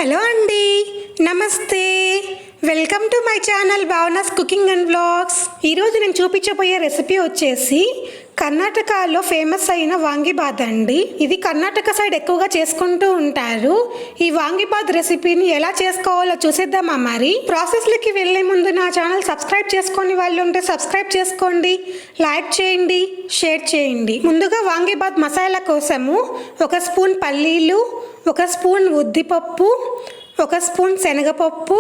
Hello అండి, నమస్తే. Welcome to my channel Bhavana's cooking and vlogs. ఈరోజు నేను చూపించబోయే రెసిపీ వచ్చేసి కర్ణాటకలో ఫేమస్ అయిన వాంగిబాత్ అండి. ఇది కర్ణాటక సైడ్ ఎక్కువగా చేసుకుంటూ ఉంటారు. ఈ వాంగిబాత్ రెసిపీని ఎలా చేసుకోవాలో చూసేద్దామా? మరి ప్రాసెస్లకి వెళ్ళే ముందు నా ఛానల్ సబ్స్క్రైబ్ చేసుకొని వాళ్ళు ఉంటే సబ్స్క్రైబ్ చేసుకోండి, లైక్ చేయండి, షేర్ చేయండి. ముందుగా వాంగిబాత్ మసాలా కోసము 1 స్పూన్ పల్లీలు, 1 స్పూన్ ఉద్దిపప్పు, 1 స్పూన్ శనగపప్పు,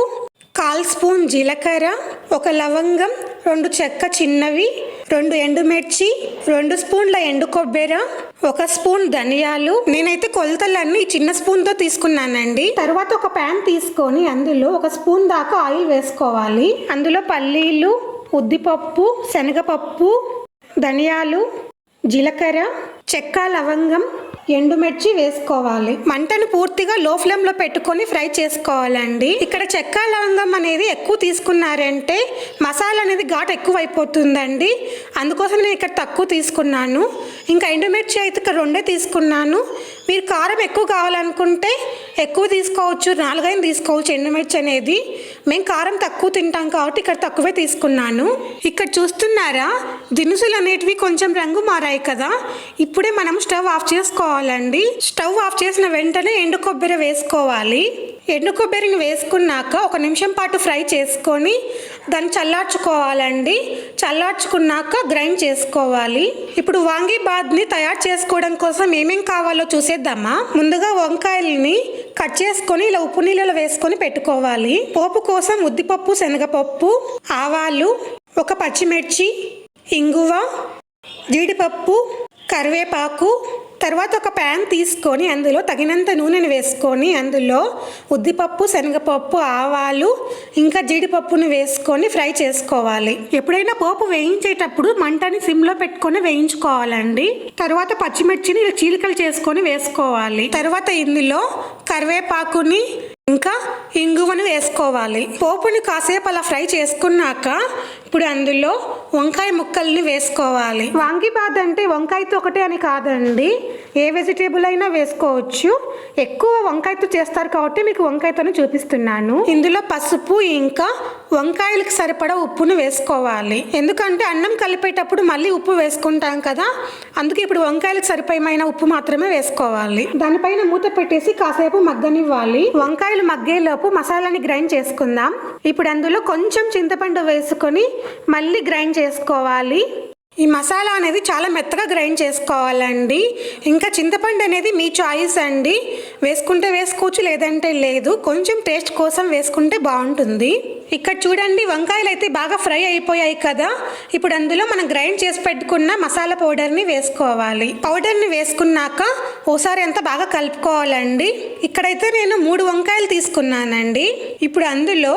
1/4 స్పూన్ జీలకర్ర, 1 లవంగం, 2 చెక్క చిన్నవి, 2 ఎండుమిర్చి, 2 స్పూన్ల ఎండు కొబ్బరి, 1 స్పూన్ ధనియాలు. నేనైతే కొలతలన్నీ చిన్న స్పూన్తో తీసుకున్నానండి. తర్వాత ఒక ప్యాన్ తీసుకొని అందులో 1 స్పూన్ దాకా ఆయిల్ వేసుకోవాలి. అందులో పల్లీలు, ఉద్దిపప్పు, శనగపప్పు, ధనియాలు, జీలకర్ర, చెక్క, లవంగం, ఎండుమిర్చి వేసుకోవాలి. మంటను పూర్తిగా లో ఫ్లేమ్లో పెట్టుకొని ఫ్రై చేసుకోవాలండి. ఇక్కడ చెక్క లవంగం అనేది ఎక్కువ తీసుకున్నారంటే మసాలా అనేది ఘాటు ఎక్కువ అయిపోతుందండి. అందుకోసం నేను ఇక్కడ తక్కువ తీసుకున్నాను. ఇంకా ఎండుమిర్చి అయితే ఇక్కడ 2 తీసుకున్నాను. మీరు కారం ఎక్కువ కావాలనుకుంటే ఎక్కువ తీసుకోవచ్చు, 4-5 తీసుకోవచ్చు ఎండుమిర్చి అనేది. మేము కారం తక్కువ తింటాం కాబట్టి ఇక్కడ తక్కువే తీసుకున్నాను. ఇక్కడ చూస్తున్నారా, దినుసులు అనేటివి కొంచెం రంగు మారాయి కదా. ఇప్పుడే మనం స్టవ్ ఆఫ్ చేసుకోవాలండి. స్టవ్ ఆఫ్ చేసిన వెంటనే ఎండు కొబ్బరి వేసుకోవాలి. ఎండు కొబ్బరిని వేసుకున్నాక 1 నిమిషం పాటు ఫ్రై చేసుకొని దాన్ని చల్లార్చుకోవాలండి. చల్లార్చుకున్నాక గ్రైండ్ చేసుకోవాలి. ఇప్పుడు వాంగిబాత్ని తయారు చేసుకోవడం కోసం ఏమేం కావాలో చూసేద్దామా? ముందుగా వంకాయల్ని కట్ చేసుకొని ఇలా ఉప్పు నీళ్ళలో వేసుకొని పెట్టుకోవాలి. పోపు కోసం ఉద్దిపప్పు, శనగపప్పు, ఆవాలు, 1 పచ్చిమిర్చి, ఇంగువ, జీడిపప్పు, కరివేపాకు. తర్వాత ఒక ప్యాన్ తీసుకొని అందులో తగినంత నూనెను వేసుకొని అందులో ఉద్దిపప్పు, శనగపప్పు, ఆవాలు ఇంకా జీడిపప్పును వేసుకొని ఫ్రై చేసుకోవాలి. ఎప్పుడైనా పోపు వేయించేటప్పుడు మంటని సిమ్లో పెట్టుకొని వేయించుకోవాలండి. తర్వాత పచ్చిమిర్చిని చీలికలు చేసుకొని వేసుకోవాలి. తర్వాత ఇందులో కరివేపాకుని ఇంకా ఇంగువను వేసుకోవాలి. పోపుని కాసేపు అలా ఫ్రై చేసుకున్నాక ఇప్పుడు అందులో వంకాయ ముక్కల్ని వేసుకోవాలి. వాంగిబాత్ అంటే వంకాయతో ఒకటే అని కాదండి, ఏ వెజిటేబుల్ అయినా వేసుకోవచ్చు. ఎక్కువ వంకాయతో చేస్తారు కాబట్టి మీకు వంకాయతోనే చూపిస్తున్నాను. ఇందులో పసుపు ఇంకా వంకాయలకు సరిపడా ఉప్పును వేసుకోవాలి. ఎందుకంటే అన్నం కలిపేటప్పుడు మళ్ళీ ఉప్పు వేసుకుంటాం కదా, అందుకే ఇప్పుడు వంకాయలకు సరిపోయిన ఉప్పు మాత్రమే వేసుకోవాలి. దానిపైన మూత పెట్టేసి కాసేపు మగ్గనివ్వాలి. వంకాయలు మగ్గేలోపు మసాలాని గ్రైండ్ చేసుకుందాం. ఇప్పుడు అందులో కొంచెం చింతపండు వేసుకొని మళ్ళీ గ్రైండ్ చేసుకోవాలి. ఈ మసాలా అనేది చాలా మెత్తగా గ్రైండ్ చేసుకోవాలండి. ఇంకా చింతపండు అనేది మీ చాయిస్ అండి, వేసుకుంటే వేసుకోవచ్చు, లేదంటే లేదు. కొంచెం టేస్ట్ కోసం వేసుకుంటే బాగుంటుంది. ఇక్కడ చూడండి, వంకాయలు అయితే బాగా ఫ్రై అయిపోయాయి కదా. ఇప్పుడు అందులో మనం గ్రైండ్ చేసి పెట్టుకున్న మసాలా పౌడర్ని వేసుకోవాలి. పౌడర్ని వేసుకున్నాక ఓసారి అంతా బాగా కలుపుకోవాలండి. ఇక్కడైతే నేను 3 వంకాయలు తీసుకున్నానండి. ఇప్పుడు అందులో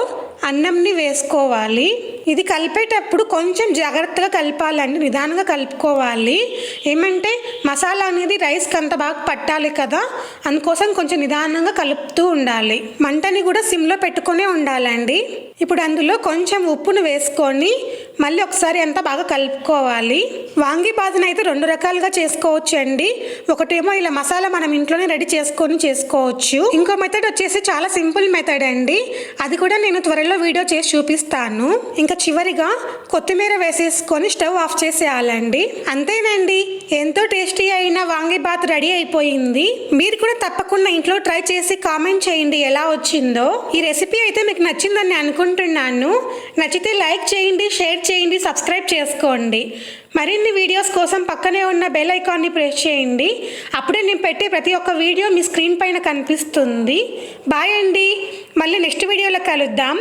అన్నంని వేసుకోవాలి. ఇది కలిపేటప్పుడు కొంచెం జాగ్రత్తగా కలపాలండి, నిదానంగా కలుపుకోవాలి. ఏమంటే మసాలా అనేది రైస్కి అంత బాగా పట్టాలి కదా, అందుకోసం కొంచెం నిదానంగా కలుపుతూ ఉండాలి. మంటని కూడా సిమ్లో పెట్టుకునే ఉండాలండి. ఇప్పుడు అందులో కొంచెం ఉప్పును వేసుకొని మళ్ళీ ఒకసారి అంతా బాగా కలుపుకోవాలి. వాంగిబాత్ని అయితే 2 రకాలుగా చేసుకోవచ్చు అండి. ఒకటేమో ఇలా మసాలా మనం ఇంట్లోనే రెడీ చేసుకొని చేసుకోవచ్చు. ఇంకో మెథడ్ వచ్చేసి చాలా సింపుల్ మెథడ్ అండి, అది కూడా నేను త్వరలో వీడియో చేసి చూపిస్తాను. ఇంకా చివరిగా కొత్తిమీర వేసేసుకొని స్టవ్ ఆఫ్ చేసేయాలండి. అంతేనండి, ఎంతో టేస్టీ అయిన వాంగిబాత్ రెడీ అయిపోయింది. మీరు కూడా తప్పకుండా ఇంట్లో ట్రై చేసి కామెంట్ చేయండి ఎలా వచ్చిందో. ఈ రెసిపీ అయితే మీకు నచ్చిందని అనుకుంటున్నాను. నచ్చితే లైక్ చేయండి, షేర్ చేయండి, సబ్స్క్రైబ్ చేసుకోండి. మరిన్ని వీడియోస్ కోసం పక్కనే ఉన్న బెల్ ఐకాన్ని ప్రెస్ చేయండి. అప్పుడే నేను పెట్టే ప్రతి ఒక్క వీడియో మీ స్క్రీన్ పైన కనిపిస్తుంది. బాయ్ అండి, మళ్ళీ నెక్స్ట్ వీడియోలో కలుద్దాం.